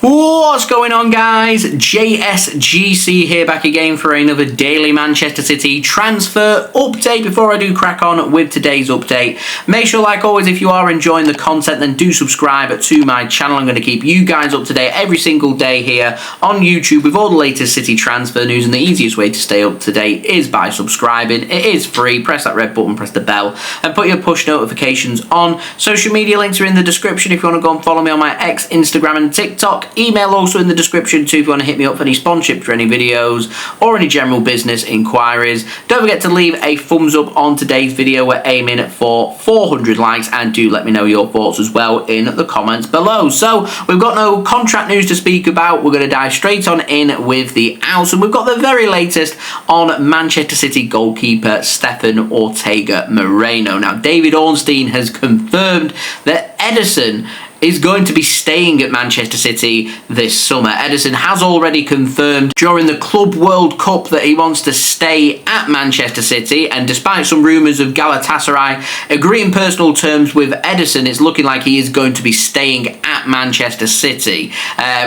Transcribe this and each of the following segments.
What's going on, guys? JSGC here, back again for another daily Manchester City transfer update. Before I do crack on with today's update, make sure, like always, if you are enjoying the content, then do subscribe to my channel. I'm going to keep you guys up to date every single day here on YouTube with all the latest City transfer news, and the easiest way to stay up to date is by subscribing. It is free. Press that red button, press the bell, and put your push notifications on. Social media links are in the description if you want to go and follow me on my X, Instagram and TikTok. Email also in the description too if you want to hit me up for any sponsorship for any videos or any general business inquiries. Don't forget to leave a thumbs up on today's video. We're aiming for 400 likes, and do let me know your thoughts as well in the comments below. So we've got no contract news to speak about. We're going to dive straight on in with the outs, and we've got the very latest on Manchester City goalkeeper Stefan Ortega Moreno. Now, David Ornstein has confirmed that Ederson is going to be staying at Manchester City this summer. Ederson has already confirmed during the Club World Cup that he wants to stay at Manchester City, and despite some rumours of Galatasaray agreeing personal terms with Ederson, it's looking like he is going to be staying at Manchester City.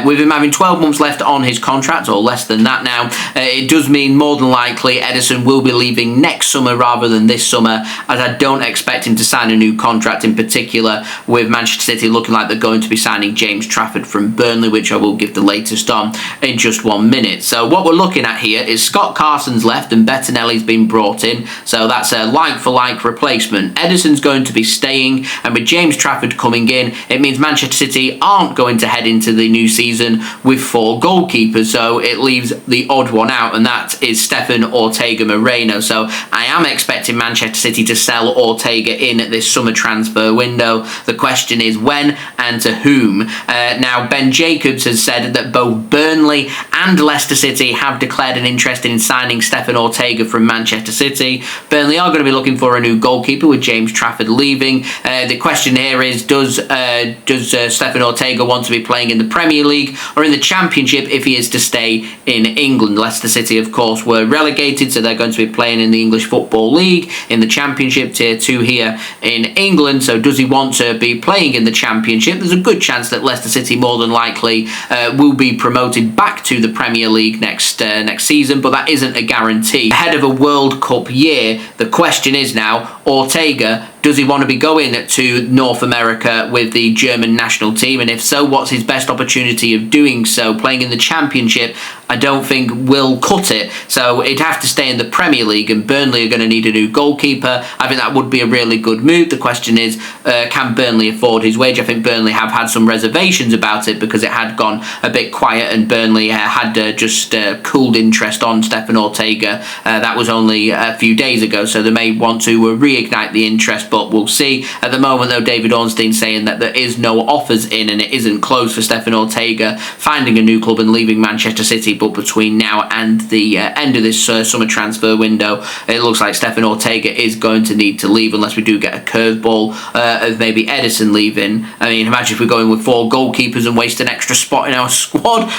With him having 12 months left on his contract, or less than that now, it does mean more than likely Ederson will be leaving next summer rather than this summer, as I don't expect him to sign a new contract, in particular with Manchester City looking like they're going to be signing James Trafford from Burnley, which I will give the latest on in just 1 minute. So what we're looking at here is Scott Carson's left and Bettinelli's been brought in, so that's a like-for-like replacement. Ederson's going to be staying, and with James Trafford coming in, it means Manchester City aren't going to head into the new season with 4 goalkeepers, so it leaves the odd one out, and that is Stefan Ortega Moreno. So I am expecting Manchester City to sell Ortega in this summer transfer window. The question is when and to whom. Now, Ben Jacobs has said that both Burnley and Leicester City have declared an interest in signing Stefan Ortega from Manchester City. Burnley are going to be looking for a new goalkeeper with James Trafford leaving. The question here is, does Stefan Ortega want to be playing in the Premier League or in the Championship if he is to stay in England? Leicester City, of course, were relegated, so they're going to be playing in the English Football League, in the Championship, Tier 2 here in England. So does he want to be playing in the Championship? There's a good chance that Leicester City more than likely will be promoted back to the Premier League next season, but that isn't a guarantee. Ahead of a World Cup year, the question is now, Ortega, does he want to be going to North America with the German national team? And if so, what's his best opportunity of doing so? Playing in the Championship, I don't think will cut it. So he'd have to stay in the Premier League, and Burnley are going to need a new goalkeeper. I think that would be a really good move. The question is, can Burnley afford his wage? I think Burnley have had some reservations about it because it had gone a bit quiet, and Burnley had just cooled interest on Stefan Ortega. That was only a few days ago, so they may want to reignite the interest, but we'll see. At the moment, though, David Ornstein saying that there is no offers in, and it isn't close for Stefan Ortega finding a new club and leaving Manchester City. But between now and the end of this summer transfer window, it looks like Stefan Ortega is going to need to leave, unless we do get a curveball of maybe Ederson leaving. I mean, imagine if we're going with 4 goalkeepers and waste an extra spot in our squad.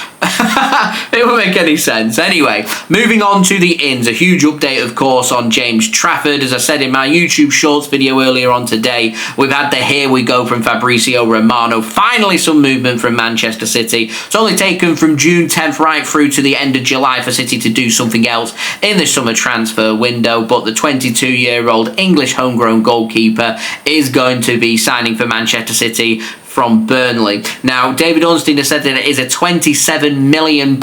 It won't make any sense. Anyway, moving on to the ins. A huge update, of course, on James Trafford. As I said in my YouTube Shorts video earlier on today, we've had the here we go from Fabrizio Romano. Finally some movement from Manchester City. It's only taken from June 10th right through to the end of July for City to do something else in the summer transfer window, but the 22-year-old English homegrown goalkeeper is going to be signing for Manchester City from Burnley. Now, David Ornstein has said that it is a £27 million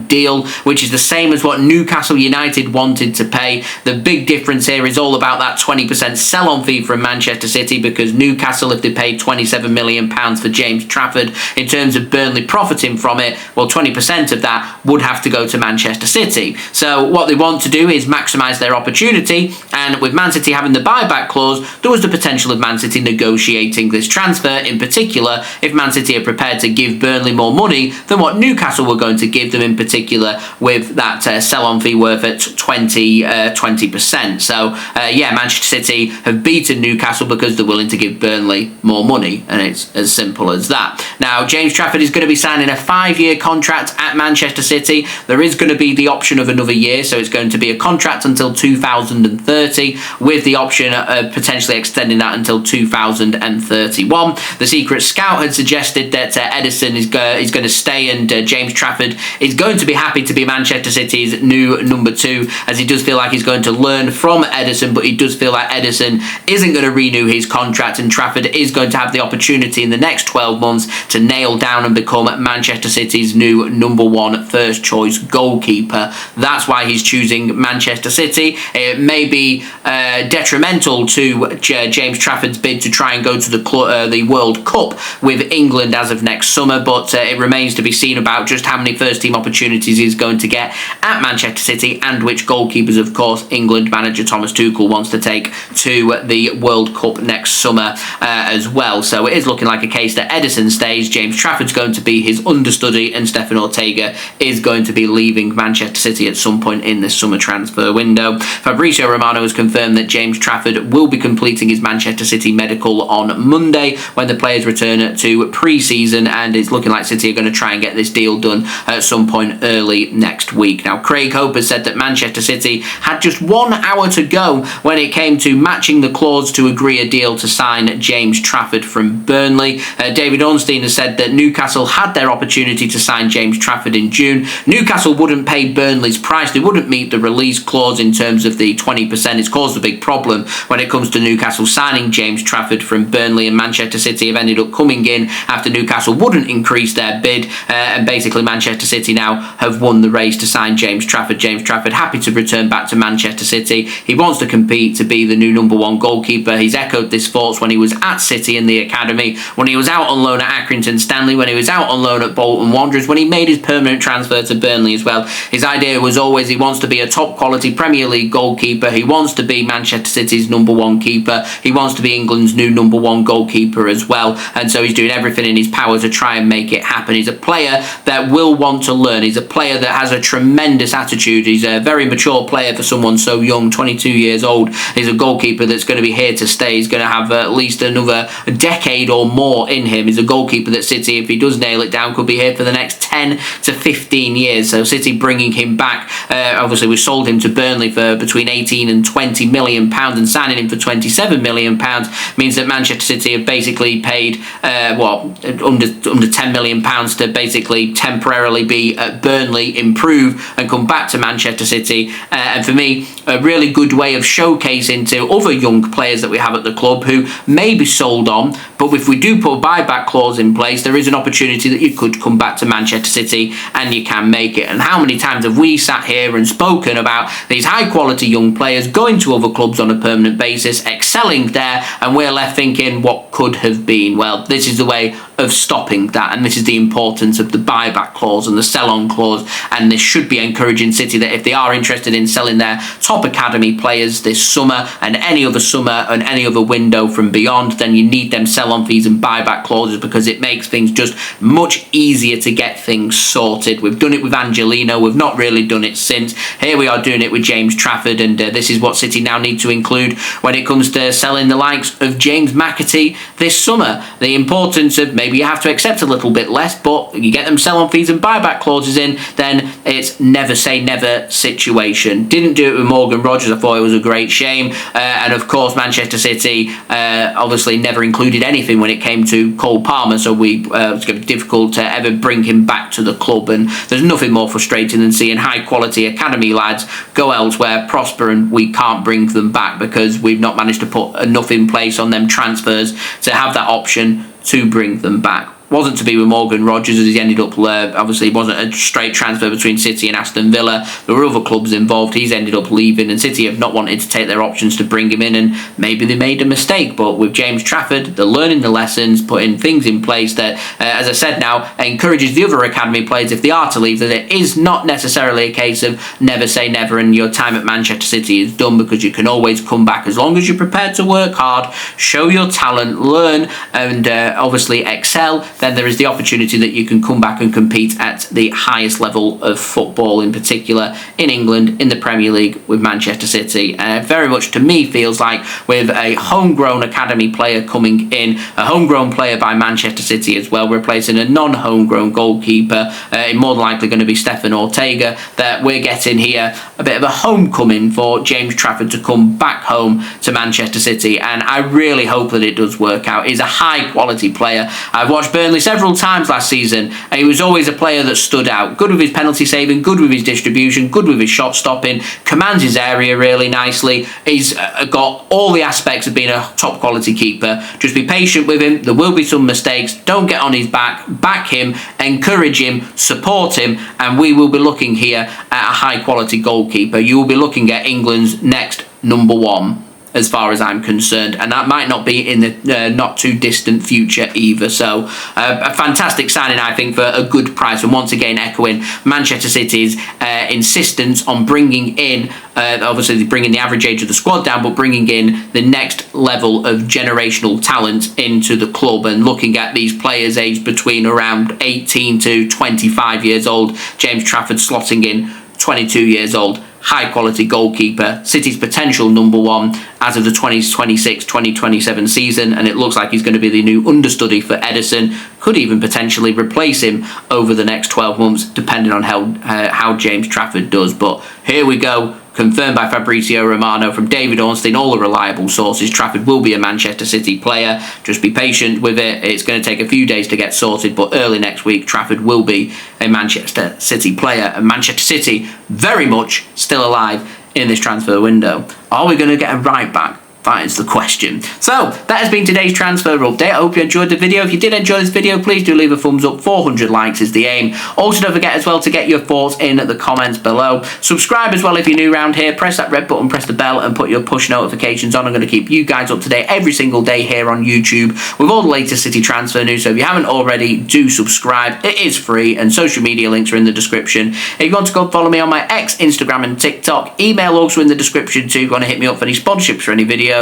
deal, which is the same as what Newcastle United wanted to pay. The big difference here is all about that 20% sell-on fee from Manchester City, because Newcastle, if they paid £27 million for James Trafford, in terms of Burnley profiting from it, well, 20% of that would have to go to Manchester City. So what they want to do is maximise their opportunity, and with Man City having the buyback clause, there was the potential of Man City negotiating this transfer, in particular if Man City are prepared to give Burnley more money than what Newcastle were going to give them, in particular with that sell-on fee worth at 20%. So yeah, Manchester City have beaten Newcastle because they're willing to give Burnley more money, and it's as simple as that. Now, James Trafford is going to be signing a 5-year contract at Manchester City. There is going to be the option of another year, so it's going to be a contract until 2030 with the option of potentially extending that until 2031. The secret scout had suggested that Ederson is going to stay, and James Trafford is going to be happy to be Manchester City's new number 2, as he does feel like he's going to learn from Ederson, but he does feel like Ederson isn't going to renew his contract, and Trafford is going to have the opportunity in the next 12 months to nail down and become Manchester City's new number 1 first choice goalkeeper. That's why he's choosing Manchester City. It may be detrimental to James Trafford's bid to try and go to the World Cup with England as of next summer, but it remains to be seen about just how many first team opportunities he's going to get at Manchester City, and which goalkeepers, of course, England manager Thomas Tuchel wants to take to the World Cup next summer as well. So it is looking like a case that Ederson stays, James Trafford's going to be his understudy, and Stefan Ortega is going to be leaving Manchester City at some point in this summer transfer window. Fabrizio Romano has confirmed that James Trafford will be completing his Manchester City medical on Monday when the players return to pre-season, and it's looking like City are going to try and get this deal done at some point early next week. Now, Craig Hope has said that Manchester City had just 1 hour to go when it came to matching the clause to agree a deal to sign James Trafford from Burnley. David Ornstein has said that Newcastle had their opportunity to sign James Trafford in June. Newcastle wouldn't pay Burnley's price. They wouldn't meet the release clause in terms of the 20%. It's caused a big problem when it comes to Newcastle signing James Trafford from Burnley, and Manchester City have ended up coming in after Newcastle wouldn't increase their bid, and basically Manchester City now have won the race to sign James Trafford. James Trafford happy to return back to Manchester City. He wants to compete to be the new number 1 goalkeeper. He's echoed this thoughts when he was at City in the academy, when he was out on loan at Accrington Stanley, when he was out on loan at Bolton Wanderers, when he made his permanent transfer to Burnley as well. His idea was always he wants to be a top quality Premier League goalkeeper. He wants to be Manchester City's number 1 keeper. He wants to be England's new number 1 goalkeeper as well, and so he's doing everything in his power to try and make it happen. He's a player that will want to learn. He's a player that has a tremendous attitude. He's a very mature player for someone so young, 22 years old. He's a goalkeeper that's going to be here to stay. He's going to have at least another decade or more in him. He's a goalkeeper that City, if he does nail it down, could be here for the next 10 to 15 years. So City bringing him back, obviously we sold him to Burnley for between 18 and 20 million pounds, and signing him for 27 million pounds means that Manchester City have basically paid under 10 million pounds to basically temporarily be at Burnley, improve and come back to Manchester City, and for me a really good way of showcasing to other young players that we have at the club who may be sold on, but if we do put a buyback clause in place, there is an opportunity that you could come back to Manchester City and you can make it. And how many times have we sat here and spoken about these high quality young players going to other clubs on a permanent basis, excelling there, and we're left thinking what could have been? Well, this is the way of stopping that, and this is the importance of the buyback clause and the sell-on clause, and this should be encouraging City that if they are interested in selling their top academy players this summer and any other summer and any other window from beyond, then you need them sell-on fees and buyback clauses, because it makes things just much easier to get things sorted. We've done it with Angelino, we've not really done it since. Here we are doing it with James Trafford, and this is what City now need to include when it comes to selling the likes of James McAtee this summer. The importance of maybe you have to accept a little bit less, but you get them sell-on fees and buyback clauses in, then it's never say never situation. Didn't do it with Morgan Rogers. I thought it was a great shame, and of course Manchester City obviously never included anything when it came to Cole Palmer, so it was going to be difficult to ever bring him back to the club, and there's nothing more frustrating than seeing high quality academy lads go elsewhere, prosper, and we can't bring them back because we've not managed to put enough in place on them transfers to have that option to bring them back. Wasn't to be with Morgan Rogers, as he ended up, obviously it wasn't a straight transfer between City and Aston Villa. There were other clubs involved. He's ended up leaving, and City have not wanted to take their options to bring him in, and maybe they made a mistake. But with James Trafford, they're learning the lessons, putting things in place that, as I said now, encourages the other academy players, if they are to leave, that it is not necessarily a case of never say never and your time at Manchester City is done, because you can always come back as long as you're prepared to work hard, show your talent, learn, and obviously excel. then there is the opportunity that you can come back and compete at the highest level of football, in particular in England, in the Premier League with Manchester City. Very much to me feels like with a homegrown academy player coming in, a homegrown player by Manchester City as well, replacing a non-homegrown goalkeeper, more than likely going to be Stefan Ortega, that we're getting here a bit of a homecoming for James Trafford to come back home to Manchester City, and I really hope that it does work out. He's a high quality player. I've watched Burnley several times last season, and he was always a player that stood out. Good with his penalty saving, good with his distribution, good with his shot stopping, commands his area really nicely. He's got all the aspects of being a top quality keeper. Just be patient with him. There will be some mistakes. Don't get on his back him, encourage him, support him, and we will be looking here at a high quality goalkeeper. You will be looking at England's next number one, as far as I'm concerned, and that might not be in the not too distant future either. So a fantastic signing, I think, for a good price, and once again echoing Manchester City's insistence on bringing in, obviously bringing the average age of the squad down, but bringing in the next level of generational talent into the club, and looking at these players aged between around 18 to 25 years old. James Trafford slotting in 22 years old. High quality goalkeeper, City's potential number one as of the 2026-2027 season, and it looks like he's going to be the new understudy for Ederson. Could even potentially replace him over the next 12 months, depending on how James Trafford does. But here we go. Confirmed by Fabrizio Romano from David Ornstein, all the reliable sources. Trafford will be a Manchester City player. Just be patient with it. It's going to take a few days to get sorted, but early next week, Trafford will be a Manchester City player. And Manchester City very much still alive in this transfer window. Are we going to get a right back? That is the question. So, that has been today's transfer update. I hope you enjoyed the video. If you did enjoy this video, please do leave a thumbs up. 400 likes is the aim. Also, don't forget as well to get your thoughts in the comments below. Subscribe as well if you're new around here. Press that red button, press the bell, and put your push notifications on. I'm going to keep you guys up to date every single day here on YouTube with all the latest City transfer news. So if you haven't already, do subscribe. It is free, and social media links are in the description. If you want to go follow me on my X, Instagram, and TikTok, email also in the description too if you want to hit me up for any sponsorships or any videos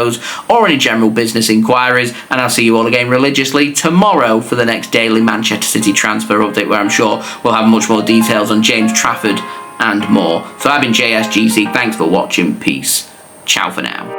or any general business inquiries, and I'll see you all again religiously tomorrow for the next daily Manchester City transfer update, where I'm sure we'll have much more details on James Trafford and more. So I've been JSGC, thanks for watching, peace, ciao for now.